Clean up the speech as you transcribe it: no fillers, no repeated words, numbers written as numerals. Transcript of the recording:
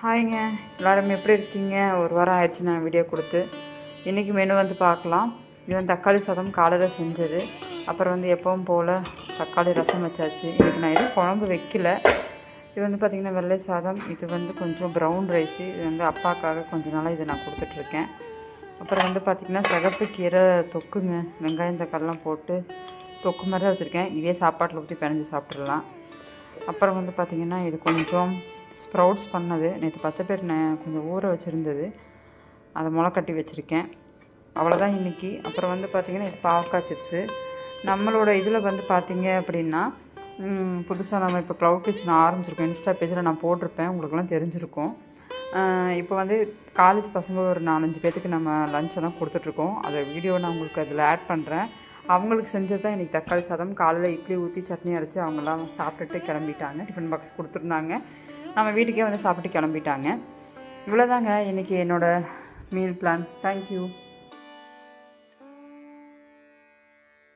ஹாய்ங்க, எல்லோரும் எப்படி இருக்கீங்க? ஒரு வாரம் ஆயிடுச்சு நான் வீடியோ கொடுத்து. இன்றைக்கி மெனு வந்து பார்க்கலாம். இது வந்து தக்காளி சாதம் காலையில் செஞ்சது. அப்புறம் வந்து எப்பவும் போல் தக்காளி ரசம் வச்சாச்சு. இன்றைக்கி நான் எதுவும் குழம்பு வைக்கல. இது வந்து பார்த்திங்கன்னா வெள்ளை சாதம். இது வந்து கொஞ்சம் ப்ரௌன் ரைஸு. இது வந்து அப்பாக்காக கொஞ்ச நாளாக இதை நான் கொடுத்துட்ருக்கேன். அப்புறம் வந்து பார்த்திங்கன்னா சிகப்பு கீரை தொக்குங்க. வெங்காயம் தக்காளிலாம் போட்டு தொக்கு மாதிரி தான் வச்சுருக்கேன். இதே சாப்பாட்டில் ஊற்றி பிணைஞ்சி சாப்பிட்றலாம். அப்புறம் வந்து பார்த்திங்கன்னா இது கொஞ்சம் ஸ்ப்ரவுட்ஸ் பண்ணது. நேற்று 10 பேர் கொஞ்சம் ஊற வச்சுருந்தது. அதை முளைக்கட்டி வச்சுருக்கேன். அவ்வளோதான் இன்றைக்கி. அப்புறம் வந்து பார்த்திங்கன்னா இது பாவக்காய் சிப்ஸு. நம்மளோட இதில் வந்து பார்த்திங்க அப்படின்னா புதுசாக நம்ம இப்போ க்ளவுட் கிச்சன் ஆரம்பிச்சிருக்கோம். இன்ஸ்டா பேஜில் நான் போட்டிருப்பேன், உங்களுக்குலாம் தெரிஞ்சிருக்கும். இப்போ வந்து காலேஜ் பசங்க ஒரு 4-5 பேர்த்துக்கு நம்ம லஞ்செல்லாம் கொடுத்துட்ருக்கோம். அதை வீடியோ நான் உங்களுக்கு அதில் ஆட் பண்ணுறேன். அவங்களுக்கு செஞ்சது தான் இன்றைக்கி தக்காளி சாதம். காலையில் இட்லி ஊற்றி சட்னி அரைச்சி அவங்களாம் சாப்பிட்டுட்டு கிளம்பிட்டாங்க. டிஃபன் பாக்ஸ் கொடுத்துருந்தாங்க. நம்ம வீட்டுக்கே வந்து சாப்பிட்டு கிளம்பிட்டாங்க. இவ்வளோதாங்க இன்றைக்கி என்னோடய மீல் பிளான். தேங்க்யூ.